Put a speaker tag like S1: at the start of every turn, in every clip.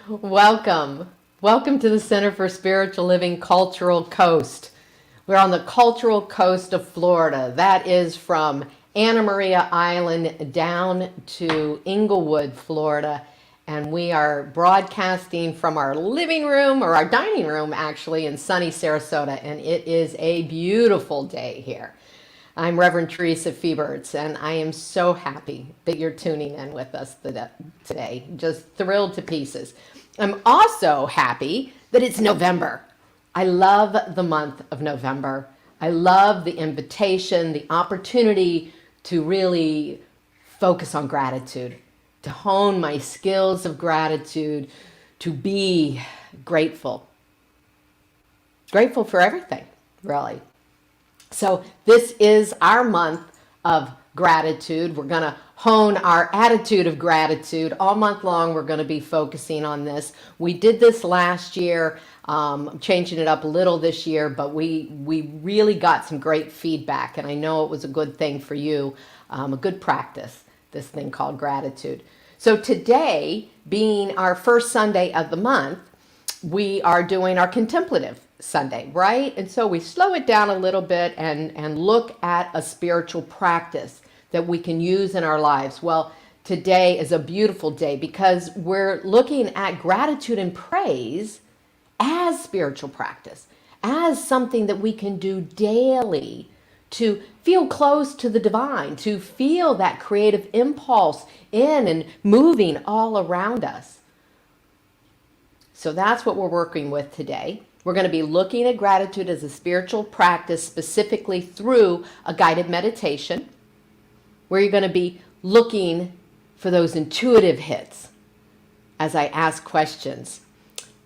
S1: Welcome. Welcome to the Center for Spiritual Living Cultural Coast. We're on the cultural coast of Florida. That is from Anna Maria Island down to Inglewood, Florida. And we are broadcasting from our living room, or our dining room actually, in sunny Sarasota. And it is a beautiful day here. I'm Reverend Theresa, and I am so happy that you're tuning in with us today. Just thrilled to pieces. I'm also happy that it's November. I love the month of November. I love the invitation, the opportunity to really focus on gratitude, to hone my skills of gratitude, to be grateful. Grateful for everything, really. So this is our month of gratitude. We're going to hone our attitude of gratitude. All month long, we're going to be focusing on this. We did this last year, changing it up a little this year, but we really got some great feedback, and I know it was a good thing for you, a good practice, this thing called gratitude. So today, being our first Sunday of the month, we are doing our contemplative Sunday, right? And so we slow it down a little bit and look at a spiritual practice that we can use in our lives. Well, today is a beautiful day because we're looking at gratitude and praise as spiritual practice, as something that we can do daily to feel close to the divine, to feel that creative impulse in and moving all around us. So that's what we're working with today. We're going to be looking at gratitude as a spiritual practice, specifically through a guided meditation, where you're going to be looking for those intuitive hits as I ask questions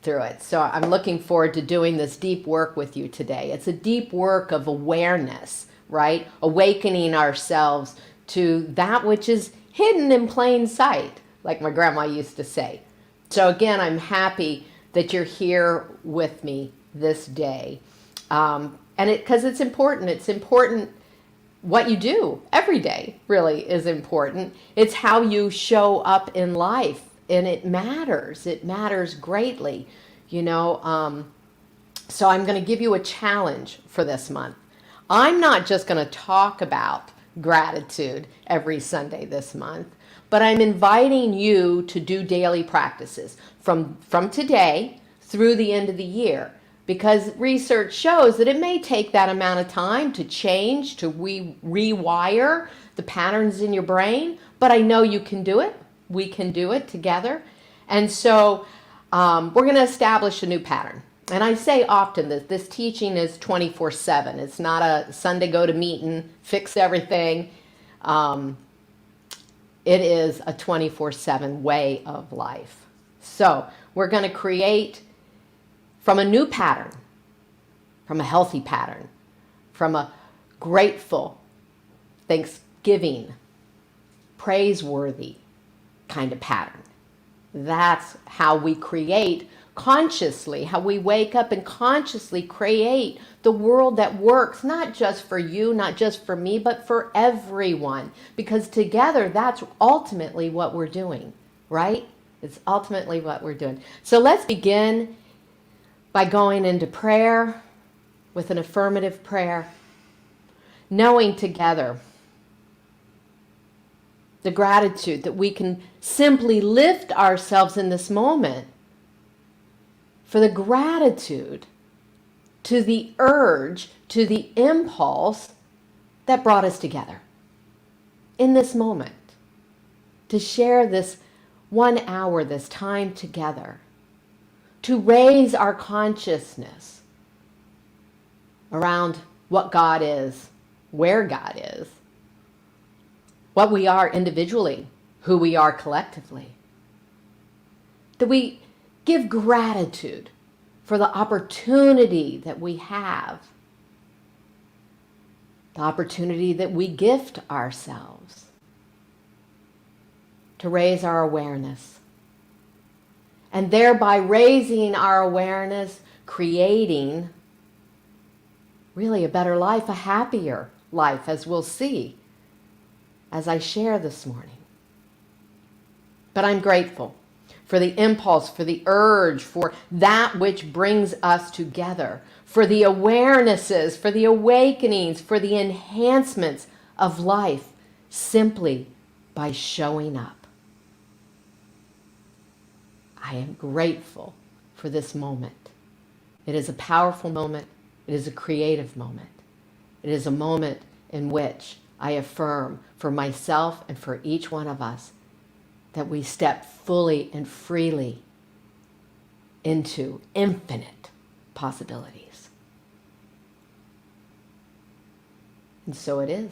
S1: through it. So I'm looking forward to doing this deep work with you today. It's a deep work of awareness, right? Awakening ourselves to that which is hidden in plain sight, like my grandma used to say. So again, I'm happy that you're here with me this day. And because it's important. It's important what you do every day, really is important. It's how you show up in life, and it matters. It matters greatly, you know. So I'm going to give you a challenge for this month. I'm not just going to talk about gratitude every Sunday this month, but I'm inviting you to do daily practices from today through the end of the year, because research shows that it may take that amount of time to change, to rewire the patterns in your brain, but I know you can do it. We can do it together. And so we're going to establish a new pattern. And I say often that this teaching is 24/7. It's not a Sunday go to meeting, fix everything. It is a 24/7 way of life. So we're going to create from a new pattern, from a healthy pattern, from a grateful, thanksgiving, praiseworthy kind of pattern. That's how we create consciously, how we wake up and consciously create the world that works, not just for you, not just for me, but for everyone. Because together, that's ultimately what we're doing, right? It's ultimately what we're doing. So let's begin by going into prayer with an affirmative prayer, knowing together the gratitude that we can simply lift ourselves in this moment for the gratitude to the urge, to the impulse that brought us together in this moment, to share this 1 hour, this time together, to raise our consciousness around what God is, where God is, what we are individually, who we are collectively. That we give gratitude for the opportunity that we have, the opportunity that we gift ourselves to raise our awareness. And thereby raising our awareness, creating really a better life, a happier life, as we'll see as I share this morning. But I'm grateful for the impulse, for the urge, for that which brings us together, for the awarenesses, for the awakenings, for the enhancements of life, simply by showing up. I am grateful for this moment. It is a powerful moment. It is a creative moment. It is a moment in which I affirm for myself and for each one of us that we step fully and freely into infinite possibilities. And so it is.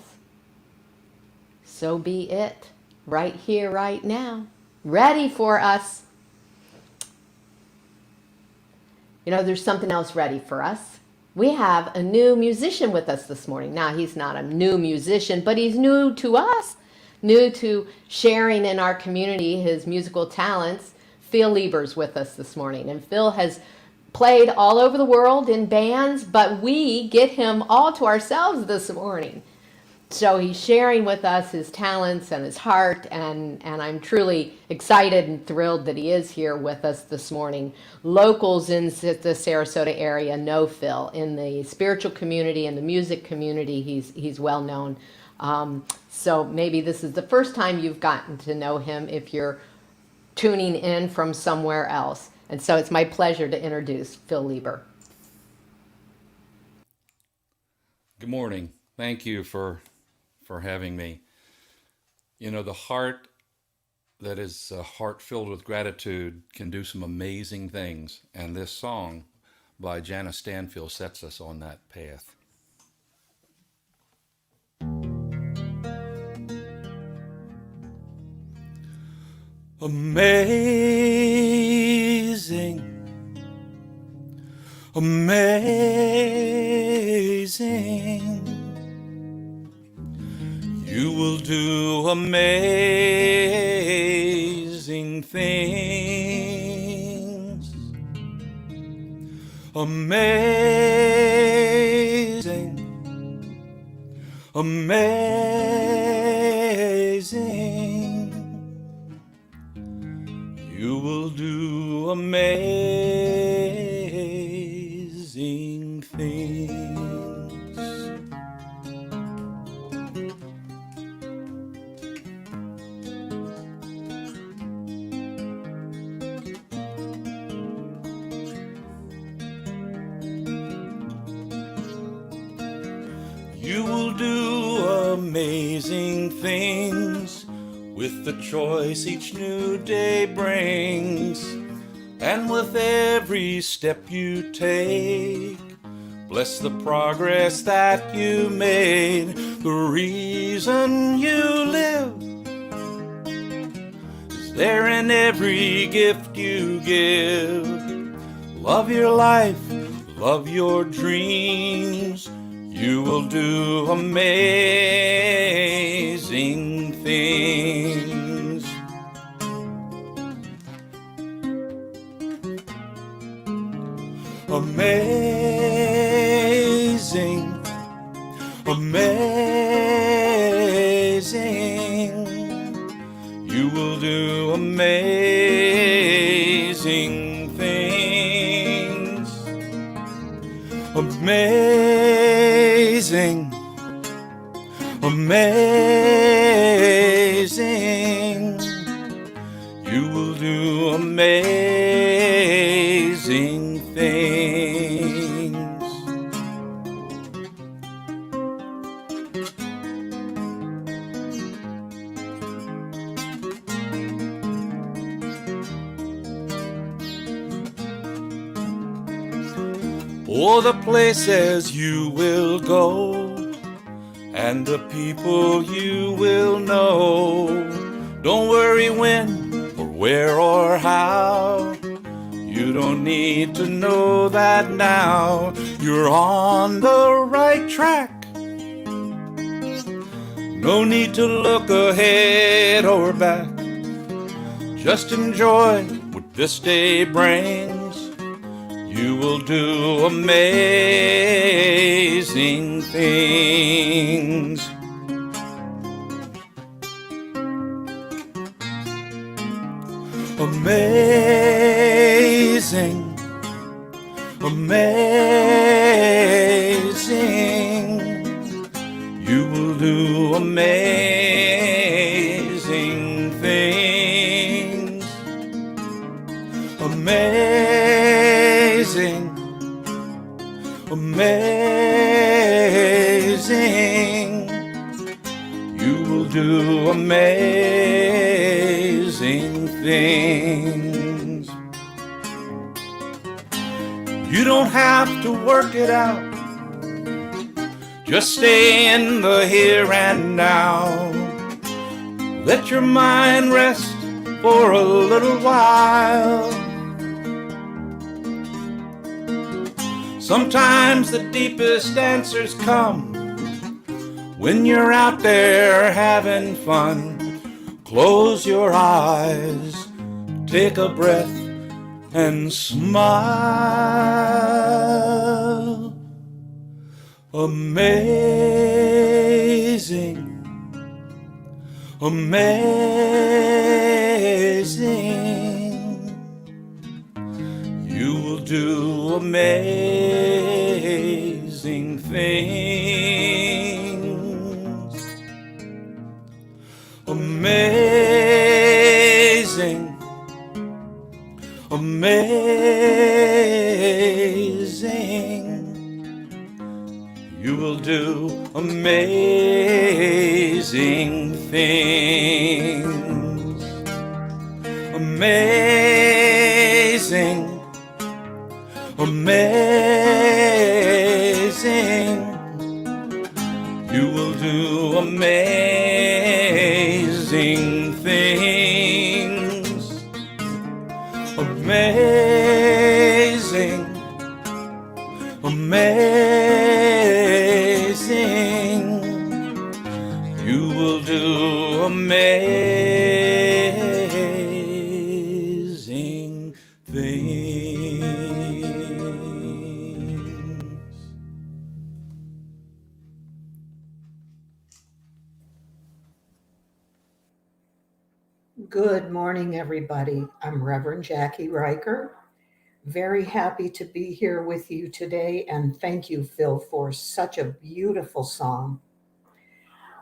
S1: So be it, right here, right now, ready for us. You know, there's something else ready for us. We have a new musician with us this morning. Now, he's not a new musician, but he's new to us, new to sharing in our community his musical talents. Phil Lieber's with us this morning, and Phil has played all over the world in bands, but we get him all to ourselves this morning. So he's sharing with us his talents and his heart, and I'm truly excited and thrilled that he is here with us this morning. Locals in the Sarasota area know Phil. In the spiritual community and the music community, he's well known. So maybe this is the first time you've gotten to know him if you're tuning in from somewhere else. And so it's my pleasure to introduce Phil Lieber.
S2: Good morning. Thank you for having me. You know, the heart that is a heart filled with gratitude can do some amazing things, and this song by Janice Stanfield sets us on that path. Amazing, amazing. You will do amazing things. Amazing, amazing. You will do amazing things. You will do amazing things with the choice each new day brings. And with every step you take, bless the progress that you made. The reason you live is there in every gift you give. Love your life, love your dreams. You will do amazing things. Amazing, amazing. You will do amazing things. Amazing, amazing. You will do amazing things. Oh, the places you will go, and the people you will know. Don't worry when or where or how. You don't need to know that now. You're on the right track. No need to look ahead or back. Just enjoy what this day brings. You will do amazing things. amazing, amazing. You will do amazing things. Amazing, amazing. You will do amazing things. You don't have to work it out. Just stay in the here and now. Let your mind rest for a little while. Sometimes the deepest answers come when you're out there having fun. Close your eyes, take a breath, and smile. Amazing, amazing. You will do amazing things. Amazing, amazing. You will do amazing things. Amazing, amazing. You will do amazing things. Amazing, amazing. You will do amazing things.
S3: Good morning, everybody. I'm Reverend Jackie Riker. Very happy to be here with you today, and thank you, Phil, for such a beautiful song.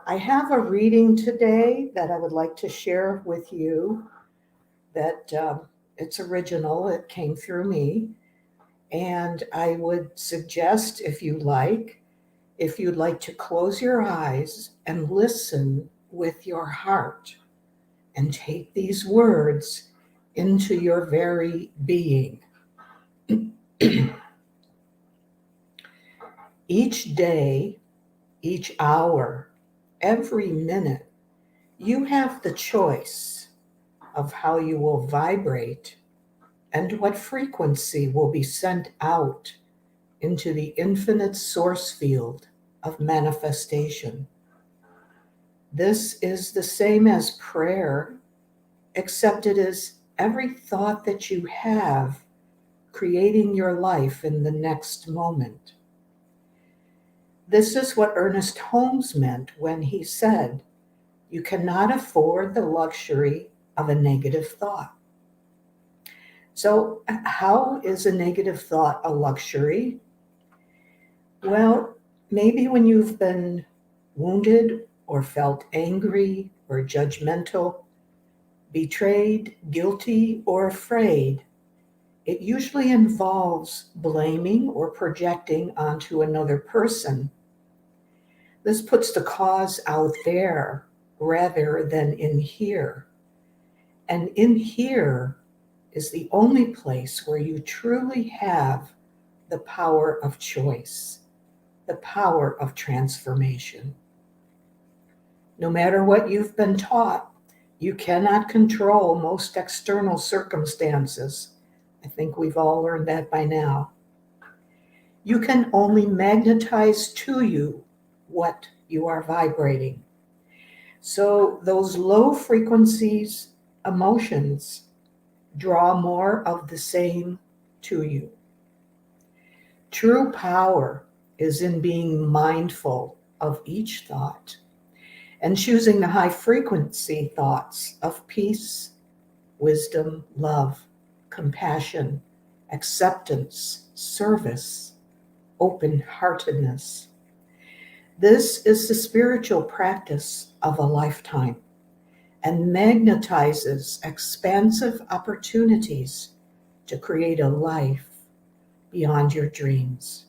S3: I have a reading today that I would like to share with you that it's original. It came through me, and I would suggest, if you'd like to close your eyes and listen with your heart and take these words into your very being. Each day, each hour, every minute, you have the choice of how you will vibrate and what frequency will be sent out into the infinite source field of manifestation. This is the same as prayer, except it is every thought that you have creating your life in the next moment. This is what Ernest Holmes meant when he said, "You cannot afford the luxury of a negative thought." So, how is a negative thought a luxury? Well, maybe when you've been wounded or felt angry or judgmental, betrayed, guilty, or afraid, it usually involves blaming or projecting onto another person. This puts the cause out there rather than in here. And in here is the only place where you truly have the power of choice, the power of transformation. No matter what you've been taught, you cannot control most external circumstances. I think we've all learned that by now. You can only magnetize to you what you are vibrating. So those low frequencies, emotions, draw more of the same to you. True power is in being mindful of each thought and choosing the high frequency thoughts of peace, wisdom, love, compassion, acceptance, service, open-heartedness. This is the spiritual practice of a lifetime and magnetizes expansive opportunities to create a life beyond your dreams.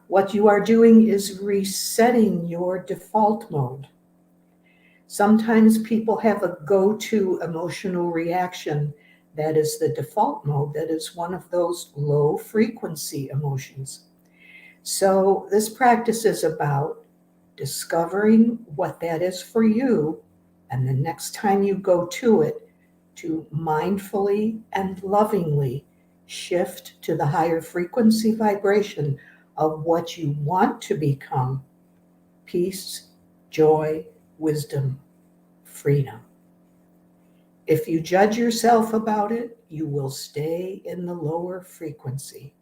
S3: What you are doing is resetting your default mode. Sometimes people have a go-to emotional reaction that is the default mode, that is one of those low frequency emotions. So this practice is about discovering what that is for you, and the next time you go to it, to mindfully and lovingly shift to the higher frequency vibration of what you want to become: peace, joy, wisdom, freedom. If you judge yourself about it, you will stay in the lower frequency.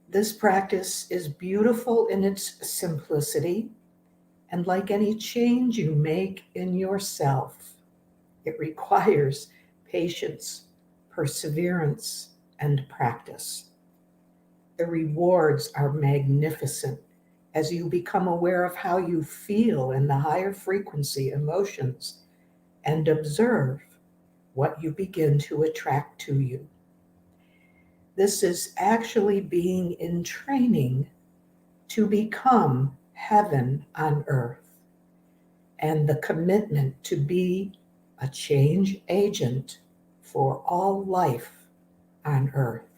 S3: This practice is beautiful in its simplicity, and like any change you make in yourself, it requires patience, perseverance, and practice. The rewards are magnificent as you become aware of how you feel in the higher frequency emotions and observe what you begin to attract to you. This is actually being in training to become heaven on earth, and the commitment to be a change agent for all life on earth.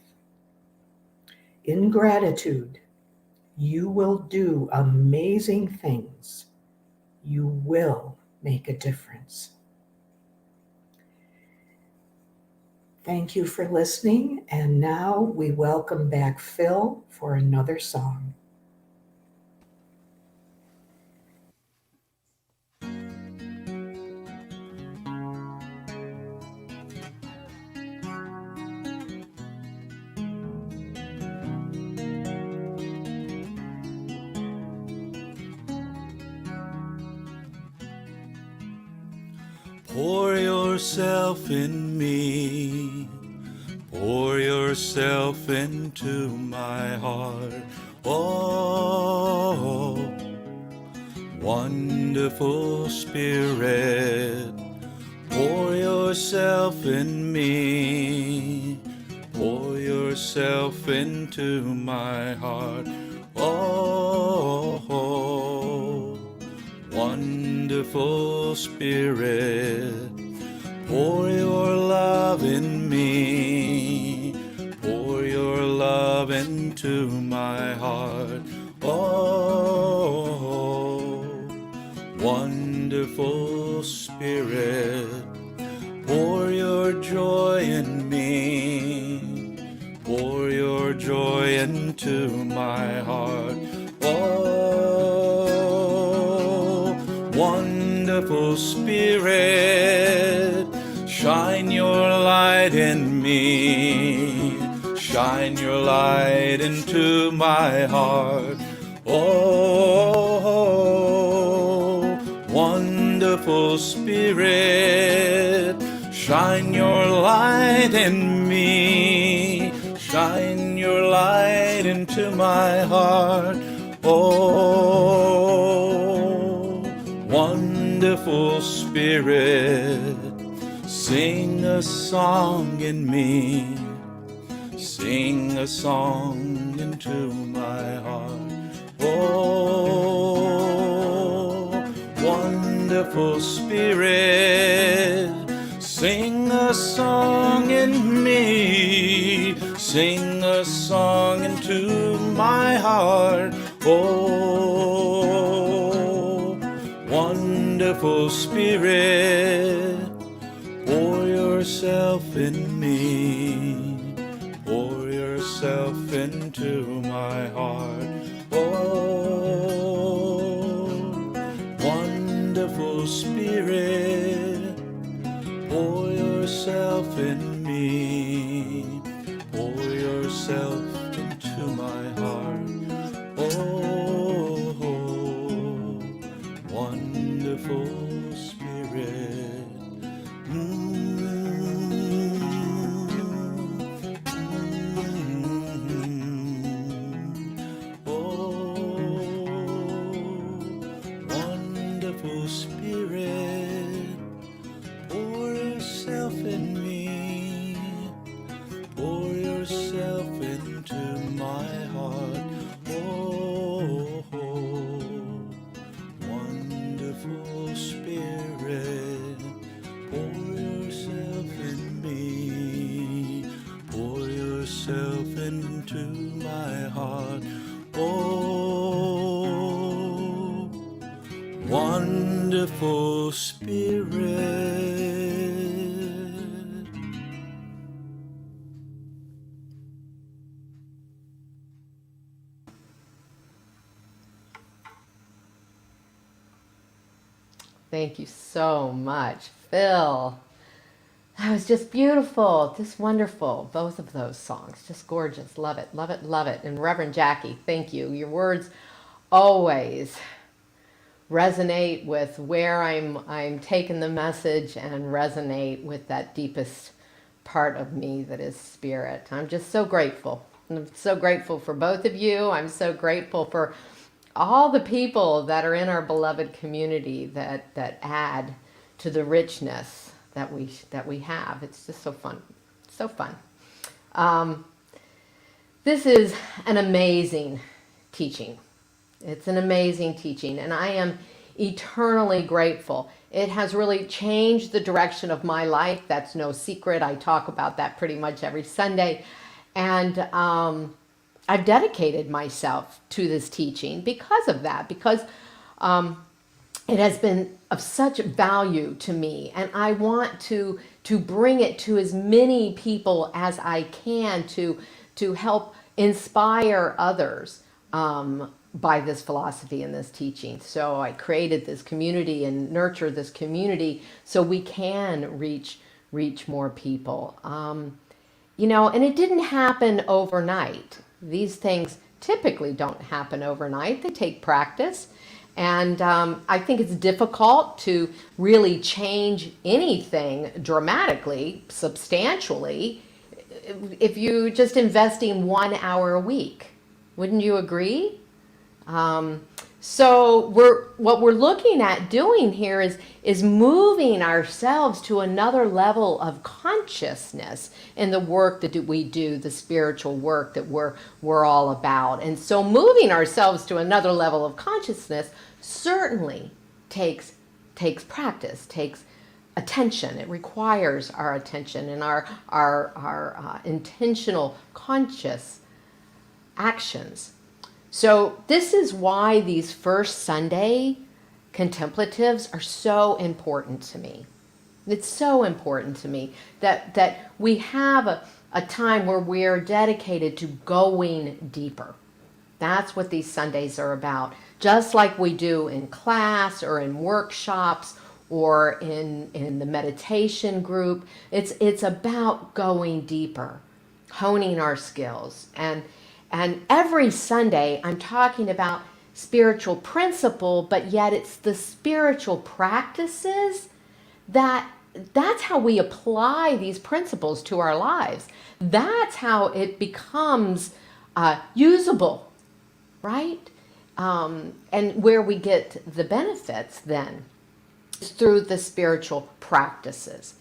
S3: In gratitude, you will do amazing things. You will make a difference. Thank you for listening, and now we welcome back Phil for another song.
S2: Pour yourself in me, pour yourself into my heart. Oh, wonderful Spirit, pour yourself in me, pour yourself into my heart. Oh, wonderful Spirit, pour your love in me, pour your love into my heart. Oh, wonderful Spirit, pour your joy in me, pour your joy into my heart. Oh, wonderful Spirit, shine your light in me, shine your light into my heart. Oh, wonderful Spirit, shine your light in me, shine your light into my heart. Oh, wonderful Spirit, sing a song in me, sing a song into my heart. Oh, wonderful Spirit, sing a song in me, sing a song into my heart. Oh, wonderful Spirit, pour yourself in me, pour yourself into my heart. Oh, wonderful Spirit, pour yourself in me, pour yourself into my heart. Oh, wonderful Spirit, wonderful Spirit, pour yourself in me, pour yourself into my heart. Oh, wonderful Spirit, pour yourself in me, pour yourself into my heart. Oh, wonderful Spirit.
S1: Thank you so much, Phil. That was just beautiful, just wonderful. Both of those songs, just gorgeous. Love it, love it, love it. And Reverend Jackie, thank you. Your words always resonate with where I'm taking the message and resonate with that deepest part of me that is spirit. I'm just so grateful. I'm so grateful for both of you. I'm so grateful for all the people that are in our beloved community that add to the richness that we have. It's just so fun, so fun. This is an amazing teaching. It's an amazing teaching, and I am eternally grateful. It has really changed the direction of my life. That's no secret. I talk about that pretty much every Sunday, and I've dedicated myself to this teaching because of that, because it has been of such value to me, and I want to bring it to as many people as I can to help inspire others by this philosophy and this teaching. So I created this community and nurture this community so we can reach more people. You know, and it didn't happen overnight. These things typically don't happen overnight. They take practice. And I think it's difficult to really change anything dramatically, substantially, if you just investing 1 hour a week. Wouldn't you agree? So what we're looking at doing here is moving ourselves to another level of consciousness in the work that we do, the spiritual work that we're all about. And so moving ourselves to another level of consciousness certainly takes practice, takes attention. It requires our attention and our intentional, conscious actions. So this is why these first Sunday contemplatives are so important to me. It's so important to me that we have a time where we are dedicated to going deeper. That's what these Sundays are about. Just like we do in class or in workshops or in the meditation group, it's about going deeper, honing our skills. And every Sunday, I'm talking about spiritual principle, but yet it's the spiritual practices that's how we apply these principles to our lives. That's how it becomes usable, right? And where we get the benefits then is through the spiritual practices.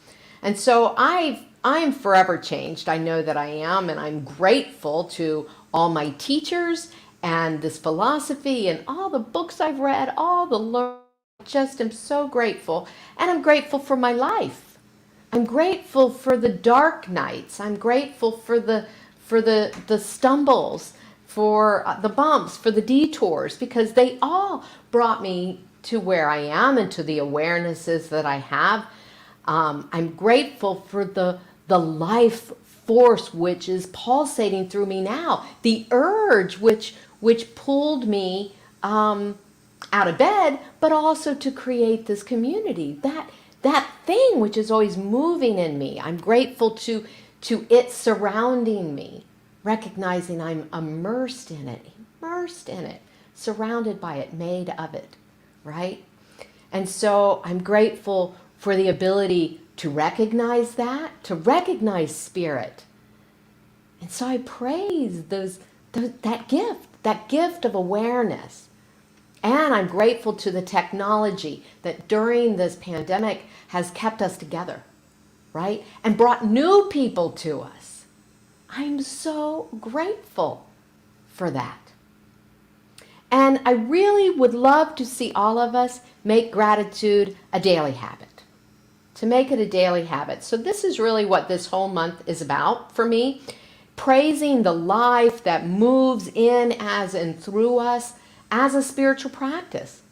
S1: And so I'm forever changed. I know that I am, and I'm grateful to all my teachers and this philosophy and all the books I've read, all the learning. Just am so grateful, and I'm grateful for my life. I'm grateful for the dark nights. I'm grateful for the stumbles, for the bumps, for the detours, because they all brought me to where I am and to the awarenesses that I have. I'm grateful for the life force which is pulsating through me now, the urge which pulled me out of bed, but also to create this community, that thing which is always moving in me. I'm grateful to it surrounding me, recognizing I'm immersed in it, surrounded by it, made of it, right? And so I'm grateful for the ability to recognize that, to recognize spirit. And so I praise that gift of awareness. And I'm grateful to the technology that during this pandemic has kept us together, right? And brought new people to us. I'm so grateful for that. And I really would love to see all of us make gratitude a daily habit, to make it a daily habit. So this is really what this whole month is about for me, praising the life that moves in as and through us as a spiritual practice.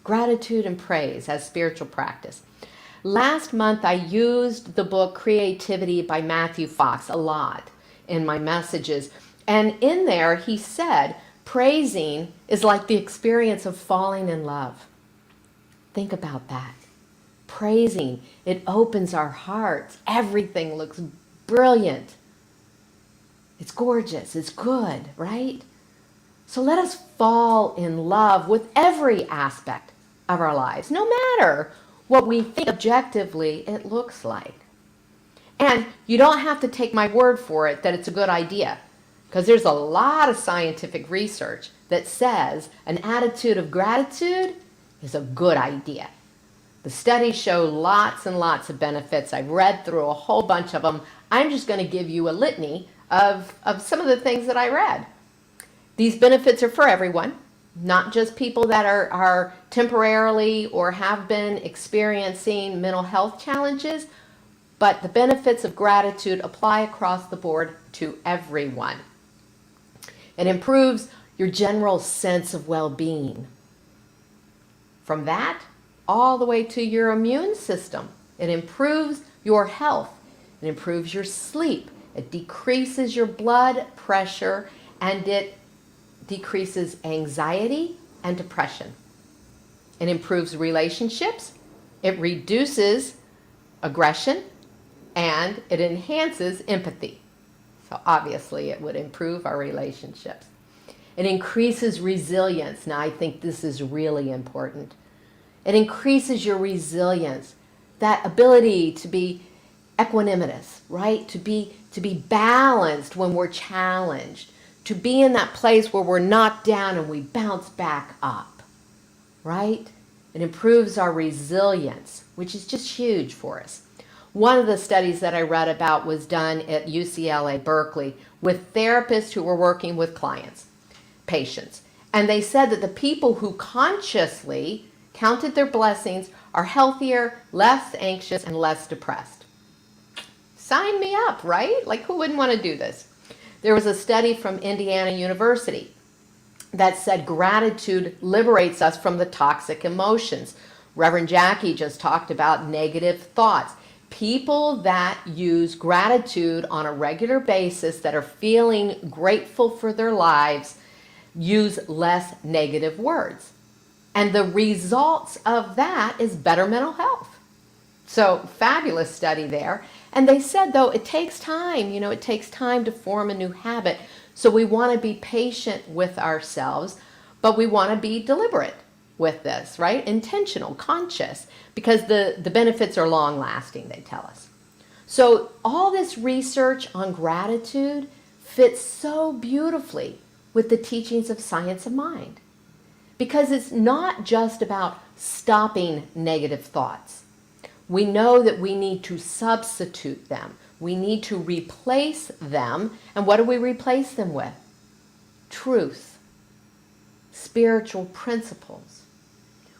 S1: Gratitude and praise as spiritual practice. Last month I used the book Creativity by Matthew Fox a lot in my messages. And in there he said, praising is like the experience of falling in love. Think about that. Praising, it opens our hearts. Everything looks brilliant. It's gorgeous. It's good, right? So let us fall in love with every aspect of our lives, no matter what we think objectively it looks like. And you don't have to take my word for it that it's a good idea, because there's a lot of scientific research that says an attitude of gratitude is a good idea. The studies show lots and lots of benefits. I've read through a whole bunch of them. I'm just going to give you a litany of some of the things that I read. These benefits are for everyone, not just people that are temporarily or have been experiencing mental health challenges, but the benefits of gratitude apply across the board to everyone. It improves your general sense of well-being. From that, all the way to your immune system. It improves your health. It improves your sleep. It decreases your blood pressure, and it decreases anxiety and depression. It improves relationships. It reduces aggression, and it enhances empathy. So obviously it would improve our relationships. It increases resilience. Now I think this is really important. It increases your resilience, that ability to be equanimous, right? To be balanced when we're challenged, to be in that place where we're knocked down and we bounce back up, right? It improves our resilience, which is just huge for us. One of the studies that I read about was done at UCLA Berkeley with therapists who were working with clients, patients. And they said that the people who consciously counted their blessings are healthier, less anxious, and less depressed. Sign me up, right? Like, who wouldn't want to do this? There was a study from Indiana University that said gratitude liberates us from the toxic emotions. Reverend Jackie just talked about negative thoughts. People that use gratitude on a regular basis, that are feeling grateful for their lives, use less negative words. And the results of that is better mental health. So fabulous study there. And they said, though, it takes time. It takes time to form a new habit. So we want to be patient with ourselves, but we want to be deliberate with this, right? Intentional, conscious, because the benefits are long lasting, they tell us. So all this research on gratitude fits so beautifully with the teachings of science of mind, because it's not just about stopping negative thoughts. We know that we need to substitute them. We need to replace them. And what do we replace them with? Truth, spiritual principles.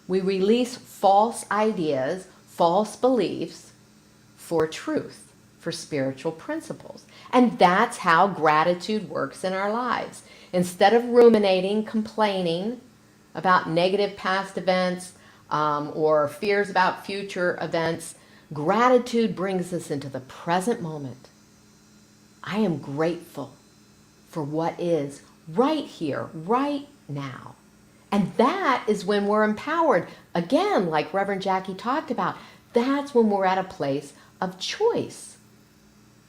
S1: We release false ideas, false beliefs for truth, for spiritual principles. And that's how gratitude works in our lives. Instead of ruminating, complaining about negative past events, or fears about future events, gratitude brings us into the present moment. I am grateful for what is right here, right now. And that is when we're empowered. Again, like Reverend Jackie talked about, that's when we're at a place of choice.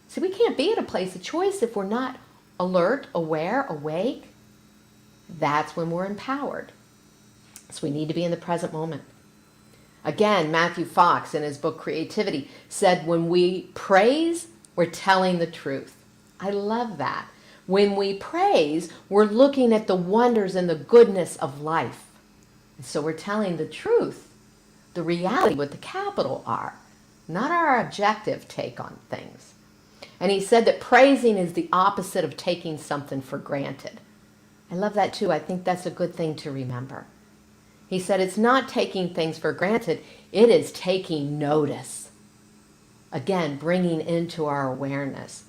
S1: See, we can't be at a place of choice if we're not alert, aware, awake. That's when we're empowered. So we need to be in the present moment. Again, Matthew Fox in his book Creativity said, when we praise, we're telling the truth. I love that. When we praise, we're looking at the wonders and the goodness of life. So we're telling the truth, the reality with the capital R, not our objective take on things. And he said that praising is the opposite of taking something for granted. I love that too. I think that's a good thing to remember. He said it's not taking things for granted, it is taking notice. Again, bringing into our awareness.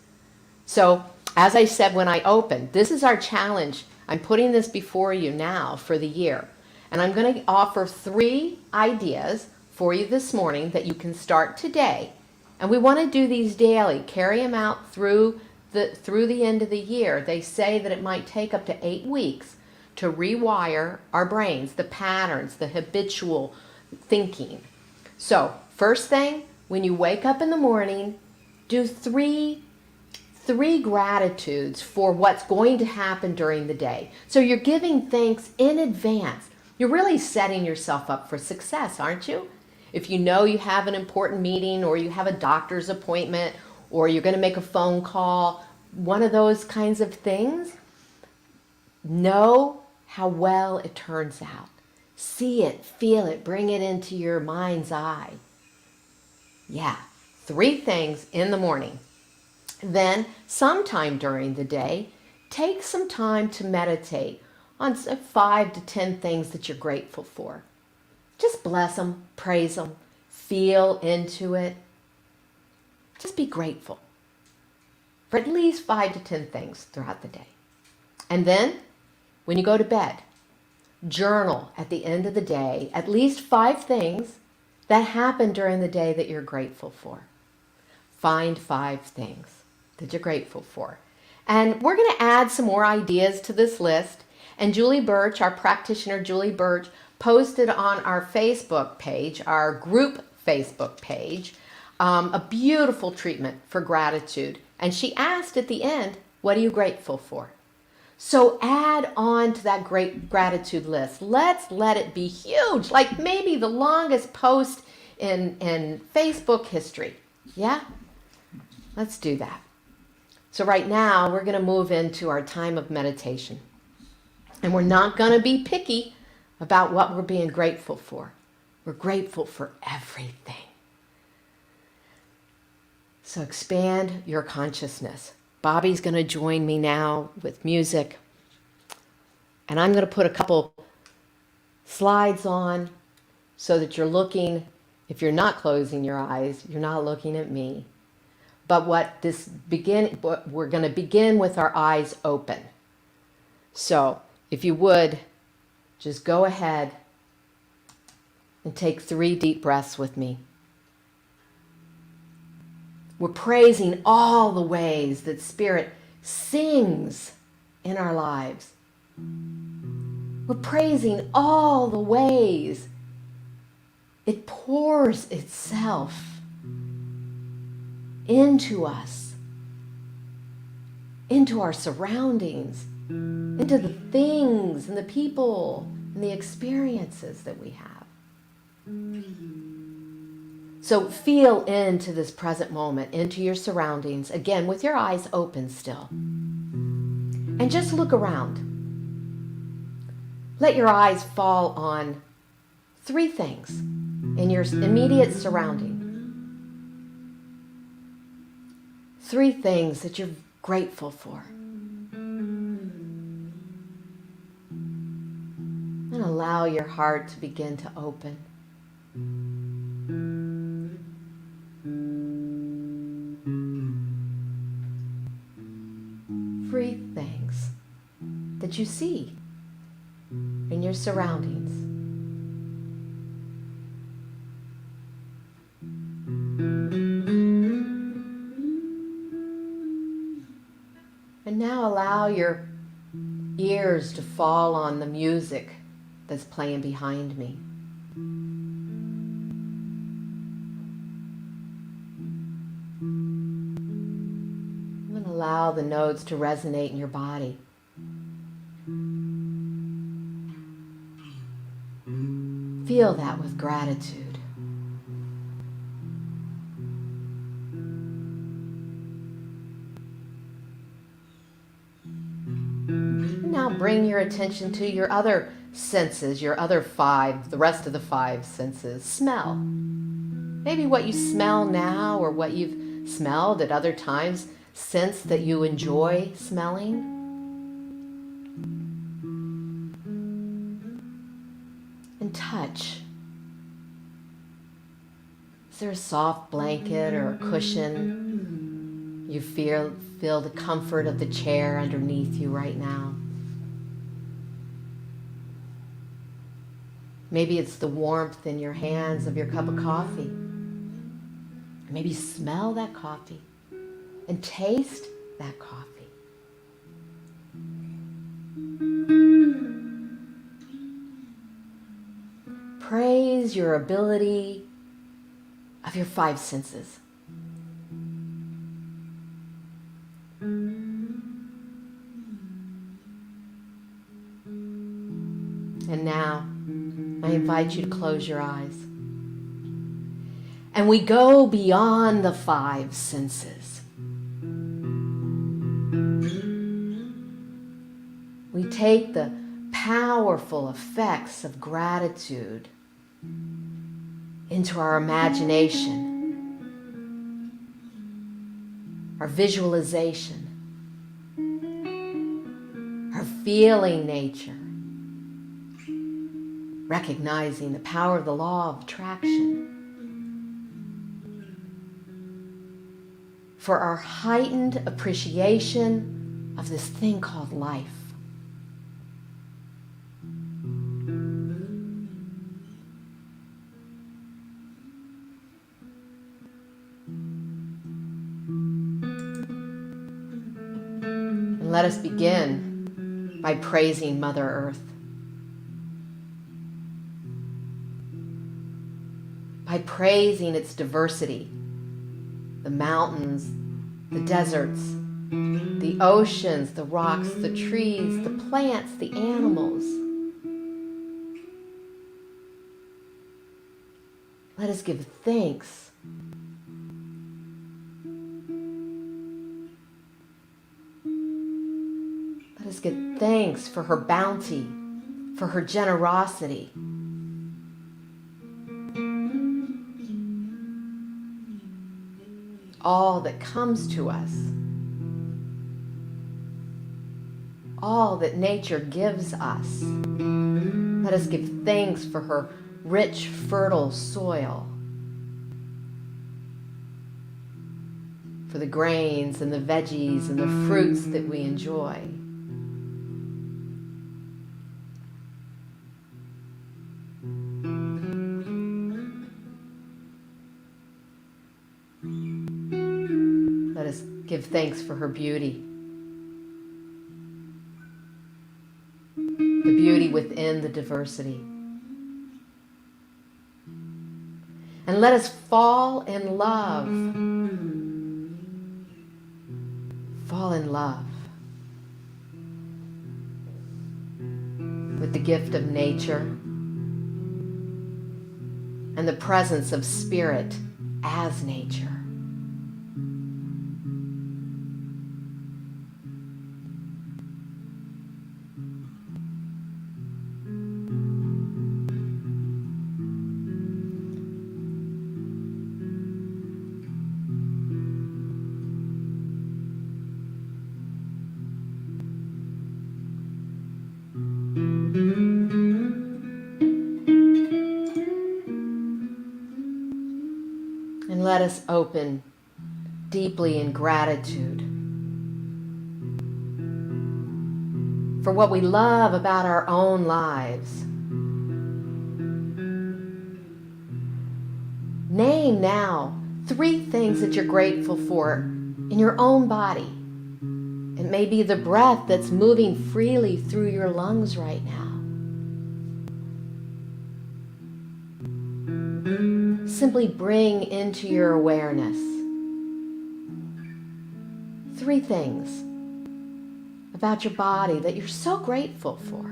S1: So, as I said when I opened, this is our challenge. I'm putting this before you now for the year. And I'm going to offer 3 ideas for you this morning that you can start today. And we want to do these daily, carry them out through the end of the year. They say that it might take up to 8 weeks to rewire our brains, the patterns, the habitual thinking. So, first thing, when you wake up in the morning, do three gratitudes for what's going to happen during the day. So you're giving thanks in advance. You're really setting yourself up for success, aren't you? If you know you have an important meeting or you have a doctor's appointment or you're going to make a phone call, one of those kinds of things, know how well it turns out. See it, feel it, bring it into your mind's eye. Yeah, 3 things in the morning. Then, sometime during the day, take some time to meditate on 5 to 10 things that you're grateful for. Just bless them, praise them, feel into it. Just be grateful for at least 5 to 10 things throughout the day. And then, when you go to bed, journal at the end of the day at least 5 things that happened during the day that you're grateful for. Find 5 things that you're grateful for. And we're going to add some more ideas to this list. And Julie Birch, our practitioner Julie Birch, posted on our Facebook page, our group Facebook page, a beautiful treatment for gratitude. And she asked at the end, what are you grateful for? So add on to that great gratitude list. Let's let it be huge, like maybe the longest post in Facebook history. Yeah? Let's do that. So right now, we're going to move into our time of meditation. And we're not going to be picky about what we're being grateful for. We're grateful for everything. So expand your consciousness. Bobby's going to join me now with music. And I'm going to put a couple slides on so that you're looking, if you're not closing your eyes, you're not looking at me. But we're going to begin with our eyes open. So if you would, just go ahead and take 3 deep breaths with me. We're praising all the ways that Spirit sings in our lives. We're praising all the ways it pours itself into us, into our surroundings, into the things and the people and the experiences that we have. So feel into this present moment, into your surroundings, again with your eyes open still. And just look around. Let your eyes fall on 3 things in your immediate surrounding. 3 things that you're grateful for. And allow your heart to begin to open. 3 things that you see in your surroundings. And now allow your ears to fall on the music that's playing behind me. And allow the notes to resonate in your body. Feel that with gratitude. Now bring your attention to your other senses, your other five, the rest of the five senses. Smell. Maybe what you smell now or what you've smelled at other times, sense that you enjoy smelling. And touch. Is there a soft blanket or a cushion? You feel the comfort of the chair underneath you right now. Maybe it's the warmth in your hands of your cup of coffee. Maybe smell that coffee and taste that coffee. Praise your ability of your five senses. And now, I invite you to close your eyes. And we go beyond the five senses. We take the powerful effects of gratitude into our imagination, our visualization, our feeling nature, recognizing the power of the law of attraction, for our heightened appreciation of this thing called life. And let us begin by praising Mother Earth. By praising its diversity, the mountains, the deserts, the oceans, the rocks, the trees, the plants, the animals. Let us give thanks. Let us give thanks for her bounty, for her generosity. All that comes to us, all that nature gives us. Let us give thanks for her rich, fertile soil, for the grains and the veggies and the fruits that we enjoy. Let us give thanks for her beauty. The beauty within the diversity. And let us fall in love. Fall in love with the gift of nature and the presence of spirit as nature. And let us open deeply in gratitude for what we love about our own lives. Name now 3 things that you're grateful for in your own body. It may be the breath that's moving freely through your lungs right now. Simply bring into your awareness 3 things about your body that you're so grateful for.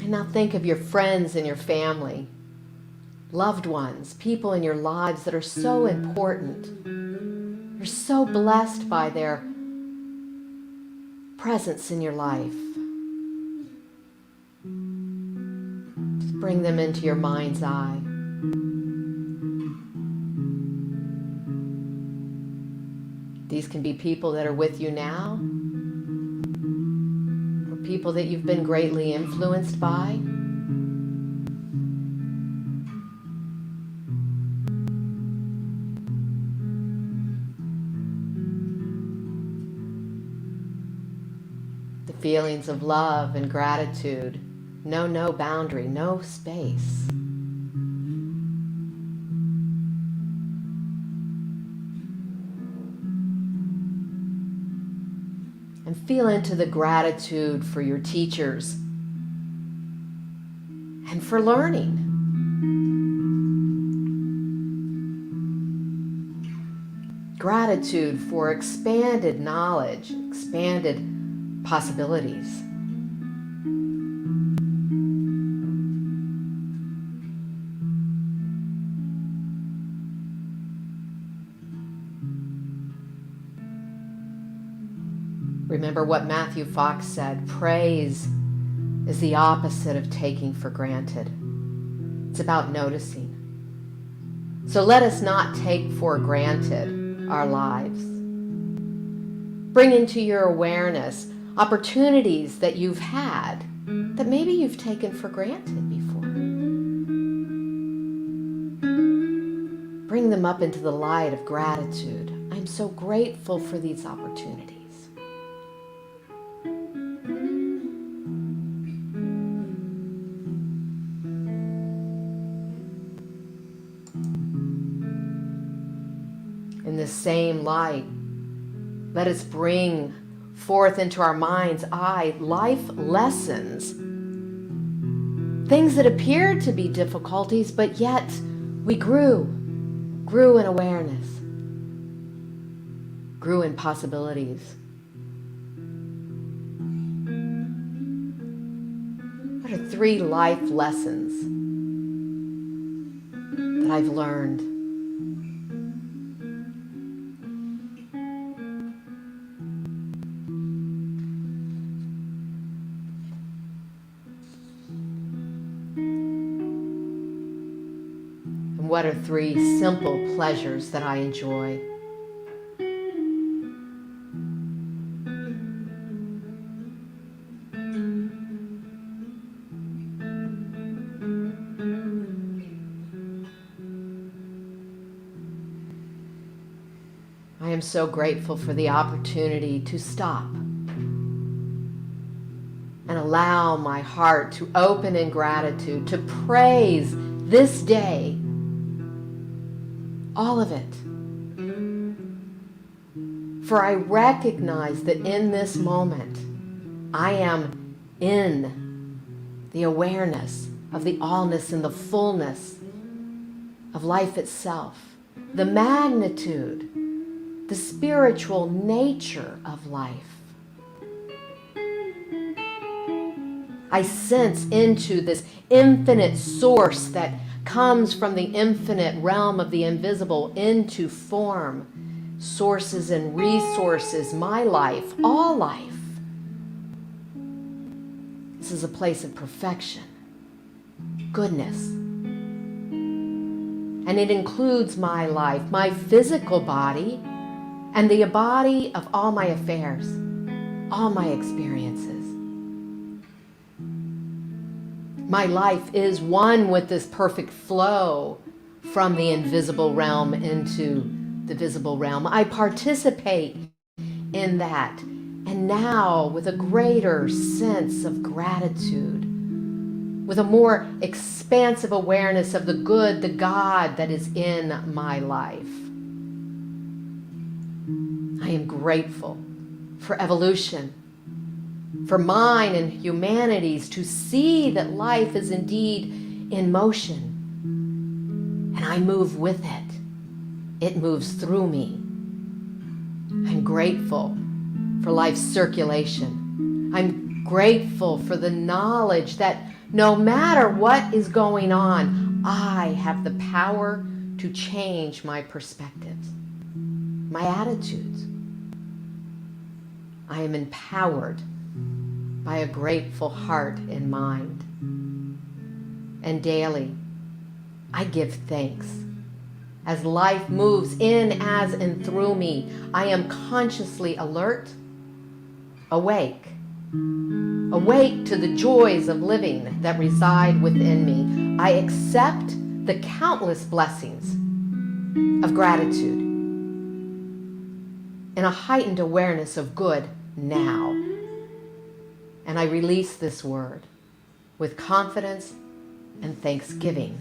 S1: And now think of your friends and your family, loved ones, people in your lives that are so important. You're so blessed by their presence in your life. Just bring them into your mind's eye. These can be people that are with you now, or people that you've been greatly influenced by. The feelings of love and gratitude, no boundary, no space. And feel into the gratitude for your teachers and for learning. Gratitude for expanded knowledge, expanded possibilities. Remember what Matthew Fox said, praise is the opposite of taking for granted. It's about noticing. So let us not take for granted our lives. Bring into your awareness opportunities that you've had that maybe you've taken for granted before. Bring them up into the light of gratitude. I'm so grateful for these opportunities. In the same light, let us bring forth into our mind's eye life lessons, things that appeared to be difficulties, but yet we grew in awareness, grew in possibilities. What are 3 life lessons that I've learned? What are 3 simple pleasures that I enjoy? I am so grateful for the opportunity to stop and allow my heart to open in gratitude, to praise this day, all of it. For I recognize that in this moment, I am in the awareness of the allness and the fullness of life itself, the magnitude, the spiritual nature of life. I sense into this infinite source that comes from the infinite realm of the invisible into form, sources and resources, my life, all life. This is a place of perfection, goodness. And it includes my life, my physical body, and the body of all my affairs, all my experiences. My life is one with this perfect flow from the invisible realm into the visible realm. I participate in that. And now, with a greater sense of gratitude, with a more expansive awareness of the good, the God that is in my life, I am grateful for evolution, for mine and humanity's to see that life is indeed in motion. And I move with it. It moves through me. I'm grateful for life's circulation. I'm grateful for the knowledge that No matter what is going on, I have the power to change my perspectives, my attitudes. I am empowered by a grateful heart and mind. And daily, I give thanks. As life moves in, as, and through me, I am consciously alert, awake to the joys of living that reside within me. I accept the countless blessings of gratitude and a heightened awareness of good now. And I release this word with confidence and thanksgiving.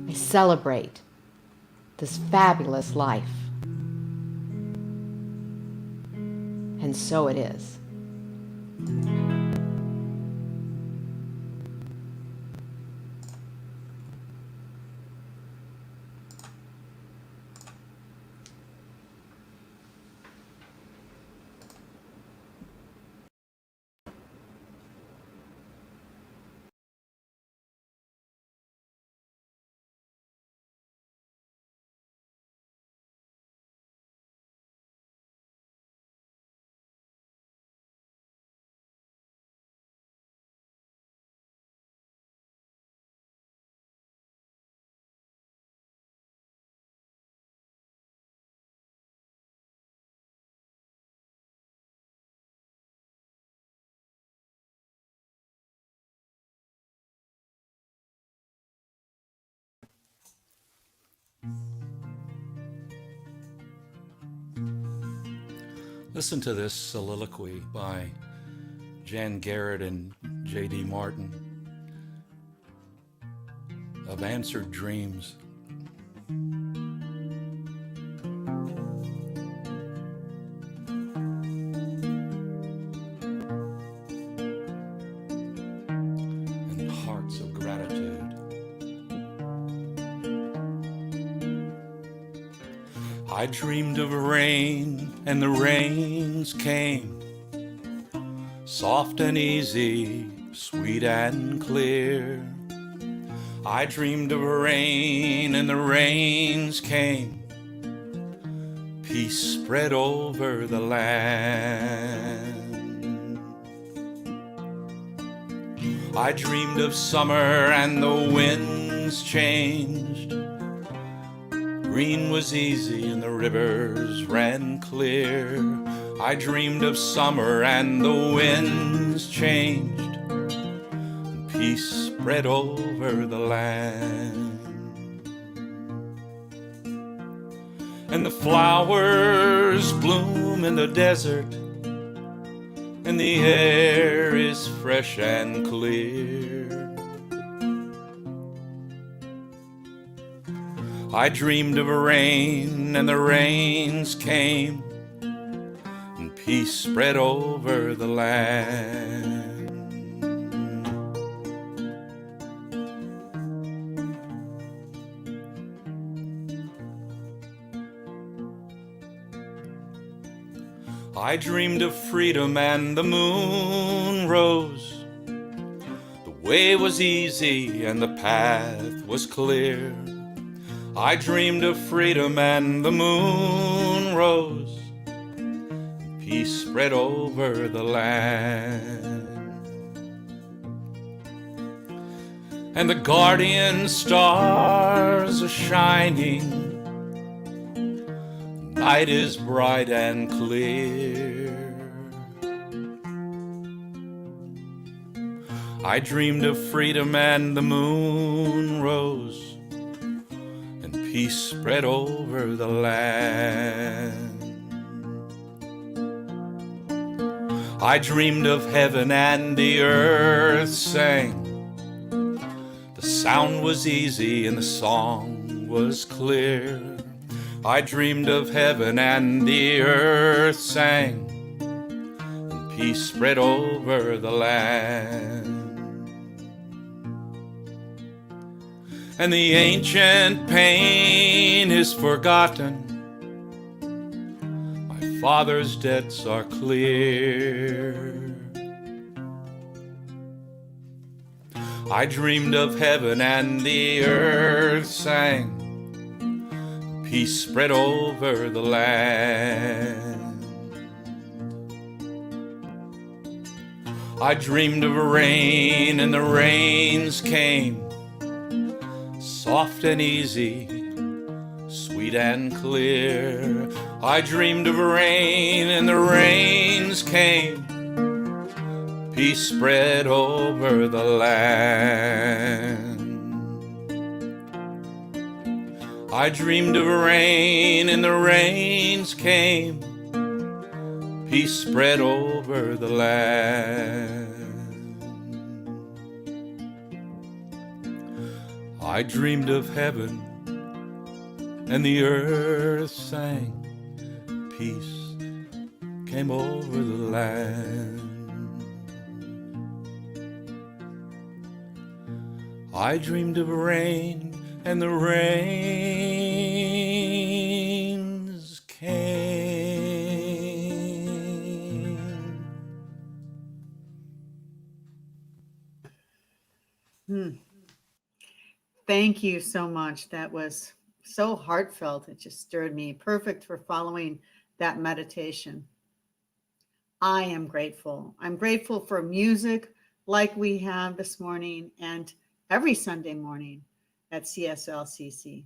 S1: I celebrate this fabulous life. And so it is.
S2: Listen to this soliloquy by Jan Garrett and J.D. Martin of answered dreams. And hearts of gratitude. I dreamed of rain, and the rains came, soft and easy, sweet and clear. I dreamed of rain, and the rains came, peace spread over the land. I dreamed of summer, and the winds changed. Green was easy and the rivers ran clear. I dreamed of summer and the winds changed, and peace spread over the land. And the flowers bloom in the desert, and the air is fresh and clear. I dreamed of rain, and the rains came, and peace spread over the land. I dreamed of freedom, and the moon rose. The way was easy, and the path was clear. I dreamed of freedom, and the moon rose, and peace spread over the land. And the guardian stars are shining, night is bright and clear. I dreamed of freedom, and the moon rose, peace spread over the land. I dreamed of heaven, and the earth sang. The sound was easy and the song was clear. I dreamed of heaven, and the earth sang, and peace spread over the land. And the ancient pain is forgotten. My father's debts are clear. I dreamed of heaven and the earth sang. Peace spread over the land. I dreamed of rain and the rains came, soft and easy, sweet and clear. I dreamed of rain and the rains came, peace spread over the land. I dreamed of rain and the rains came, peace spread over the land. I dreamed of heaven and the earth sang, peace came over the land. I dreamed of rain and the rains came.
S4: Thank you so much. That was so heartfelt. It just stirred me. Perfect for following that meditation. I am grateful. I'm grateful for music like we have this morning and every Sunday morning at CSLCC.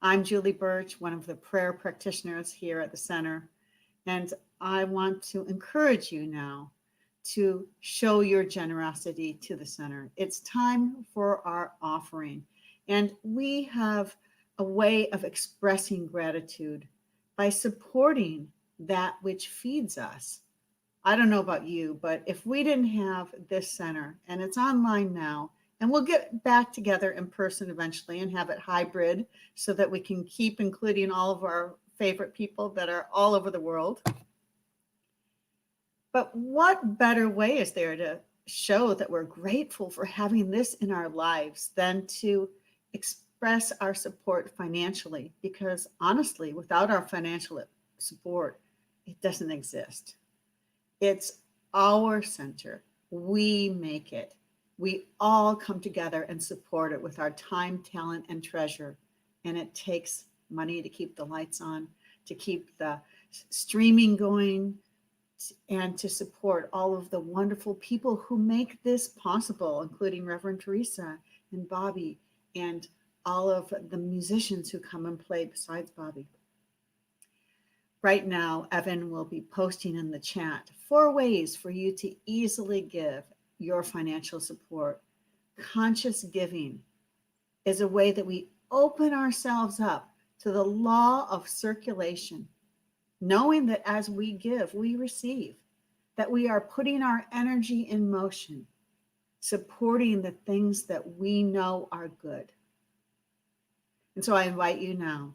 S4: I'm Julie Birch, one of the prayer practitioners here at the center, and I want to encourage you now to show your generosity to the center. It's time for our offering, and we have a way of expressing gratitude by supporting that which feeds us. I don't know about you, but if we didn't have this center, and it's online now, and we'll get back together in person eventually and have it hybrid so that we can keep including all of our favorite people that are all over the world. But what better way is there to show that we're grateful for having this in our lives than to express our support financially? Because honestly, without our financial support, it doesn't exist. It's our center. We make it. We all come together and support it with our time, talent, and treasure. And it takes money to keep the lights on, to keep the streaming going, and to support all of the wonderful people who make this possible, including Reverend Theresa and Bobby and all of the musicians who come and play besides Bobby. Right now, Evan will be posting in the chat 4 ways for you to easily give your financial support. Conscious giving is a way that we open ourselves up to the law of circulation, knowing that as we give, we receive, that we are putting our energy in motion, supporting the things that we know are good. And so I invite you now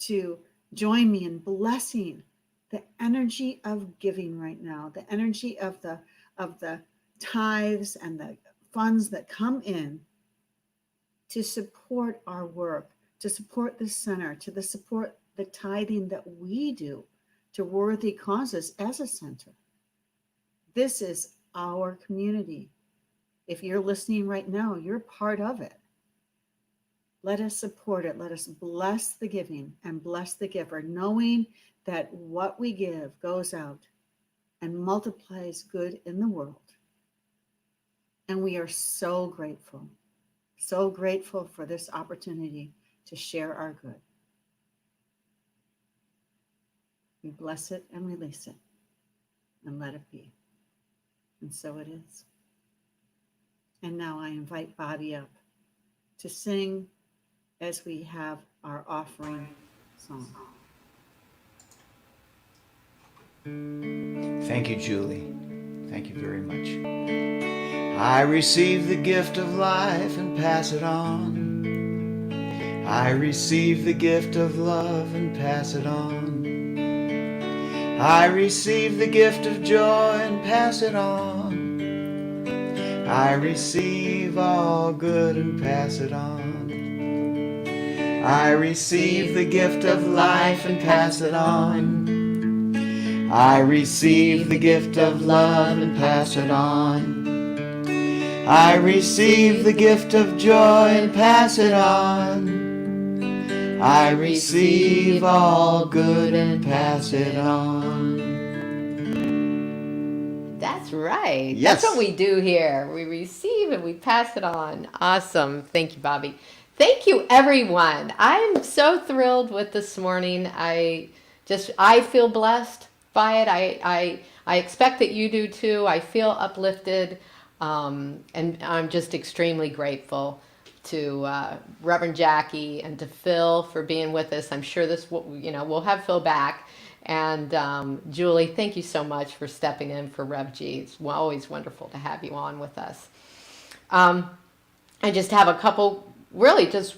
S4: to join me in blessing the energy of giving right now, the energy of the tithes and the funds that come in to support our work, to support the center, to support the tithing that we do to worthy causes as a center. This is our community. If you're listening right now, you're part of it. Let us support it. Let us bless the giving and bless the giver, knowing that what we give goes out and multiplies good in the world. And we are so grateful for this opportunity to share our good. We bless it and release it and let it be. And so it is. And now I invite Bobby up to sing as we have our offering song.
S5: Thank you, Julie. Thank you very much. I receive the gift of life and pass it on. I receive the gift of love and pass it on. I receive the gift of joy and pass it on. I receive all good and pass it on. I receive the gift of life and pass it on. I receive the gift of love and pass it on. I receive the gift of joy and pass it on. I receive all good and pass it on.
S1: That's right.
S5: Yes.
S1: That's what we do here. We receive and we pass it on. Awesome. Thank you, Bobby. Thank you, everyone. I'm so thrilled with this morning. I feel blessed by it. I expect that you do too. I feel uplifted, and I'm just extremely grateful to Reverend Jackie and to Phil for being with us. I'm sure we'll have Phil back. And Julie, thank you so much for stepping in for Rev G. It's always wonderful to have you on with us. I just have a couple, really just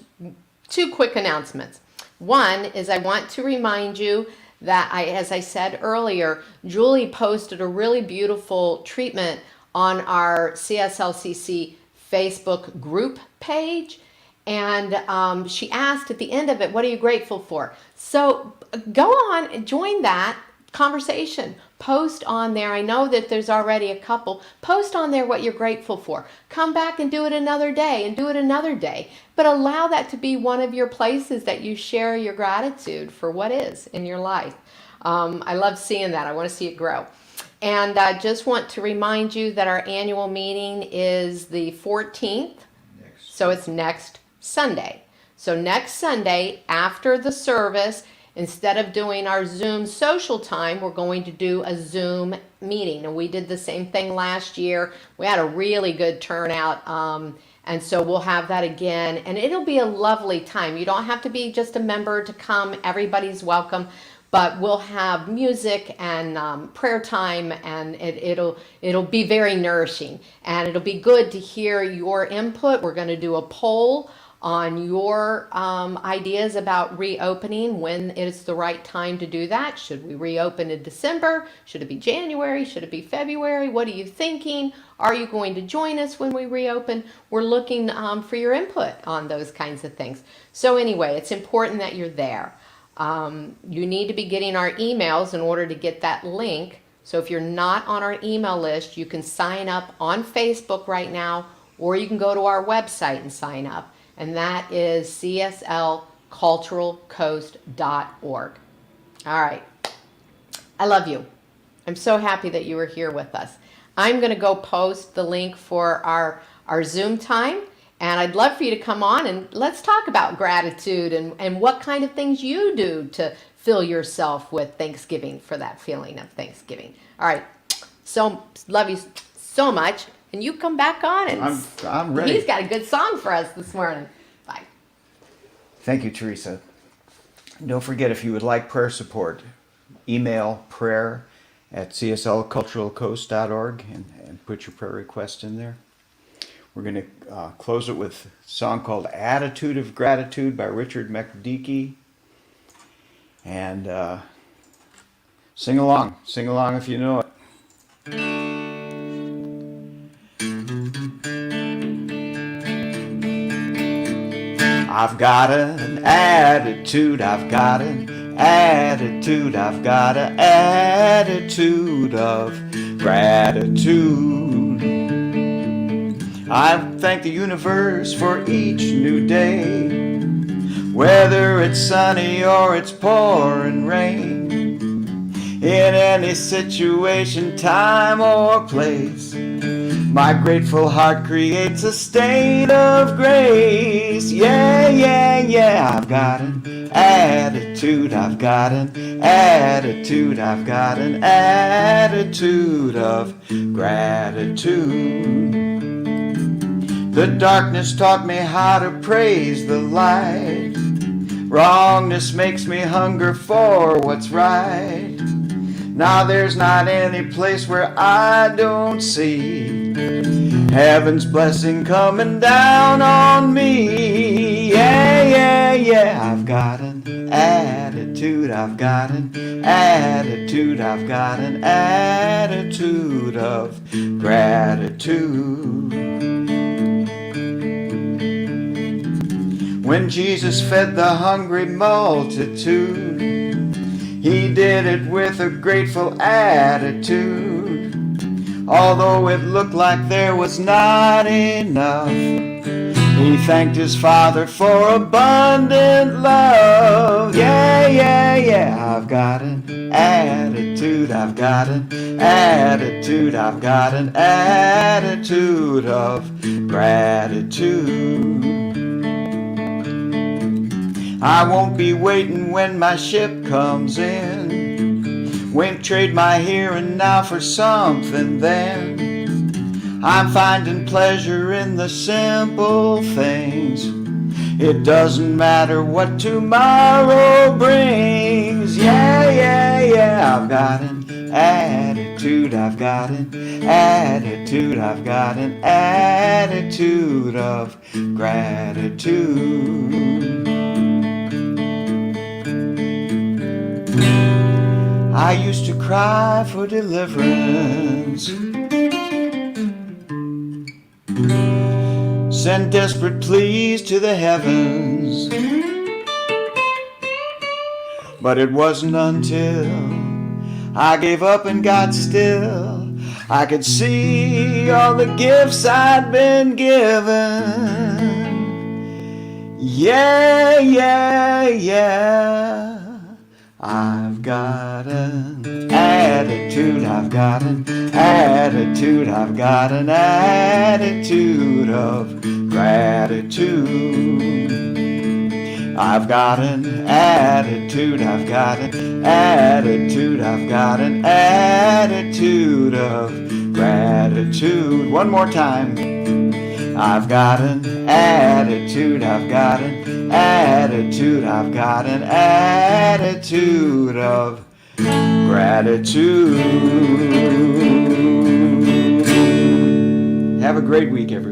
S1: 2 quick announcements. One is I want to remind you that as I said earlier, Julie posted a really beautiful treatment on our CSLCC Facebook group page. And she asked at the end of it, what are you grateful for? So go on and join that conversation. Post on there. I know that there's already a couple. Post on there what you're grateful for. Come back and do it another day and do it another day. But allow that to be one of your places that you share your gratitude for what is in your life. I love seeing that. I want to see it grow. And I just want to remind you that our annual meeting is the 14th. So it's next Sunday. So next Sunday after the service, instead of doing our Zoom social time, we're going to do a Zoom meeting. And we did the same thing last year. We had a really good turnout. And so we'll have that again. And it'll be a lovely time. You don't have to be just a member to come. Everybody's welcome. But we'll have music and prayer time, and it'll be very nourishing. And it'll be good to hear your input. We're going to do a poll on your ideas about reopening, when it's the right time to do that. Should we reopen in December? Should it be January? Should it be February? What are you thinking? Are you going to join us when we reopen? We're looking for your input on those kinds of things. So anyway, it's important that you're there. You need to be getting our emails in order to get that link. So if you're not on our email list, you can sign up on Facebook right now, or you can go to our website and sign up. And that is cslculturalcoast.org. All right. I love you. I'm so happy that you were here with us. I'm going to go post the link for our Zoom time. And I'd love for you to come on and let's talk about gratitude and what kind of things you do to fill yourself with Thanksgiving, for that feeling of Thanksgiving. All right. So love you so much. And you come back on, and
S5: I'm ready.
S1: He's got a good song for us this morning. Bye.
S5: Thank you, Theresa. Don't forget, if you would like prayer support, email prayer@cslculturalcoast.org and put your prayer request in there. We're going to close it with a song called Attitude of Gratitude by Richard McDeakey. And sing along. Sing along if you know it. I've got an attitude, I've got an attitude, I've got an attitude of gratitude. I thank the universe for each new day, whether it's sunny or it's pouring rain. In any situation, time or place, my grateful heart creates a state of grace. Yeah, yeah, yeah. I've got an attitude, I've got an attitude, I've got an attitude of gratitude. The darkness taught me how to praise the light. Wrongness makes me hunger for what's right. Now there's not any place where I don't see heaven's blessing coming down on me. Yeah, yeah, yeah. I've got an attitude, I've got an attitude, I've got an attitude of gratitude. When Jesus fed the hungry multitude, he did it with a grateful attitude. although it looked like there was not enough. He thanked his Father for abundant love. Yeah, yeah, yeah. I've got an attitude, I've got an attitude, I've got an attitude of gratitude. I won't be waiting when my ship comes in. Won't trade my here and now for something then. I'm finding pleasure in the simple things. It doesn't matter what tomorrow brings. Yeah, yeah, yeah. I've got an attitude, I've got an attitude, I've got an attitude of gratitude. I used to cry for deliverance, send desperate pleas to the heavens. But it wasn't until I gave up and got still I could see all the gifts I'd been given. Yeah, yeah, yeah. I've got an attitude, I've got an attitude, I've got an attitude of gratitude. I've got an attitude, I've got an attitude, I've got an attitude of gratitude. One more time. I've got an attitude, I've got an attitude, I've got an attitude of gratitude. Have a great week, everyone.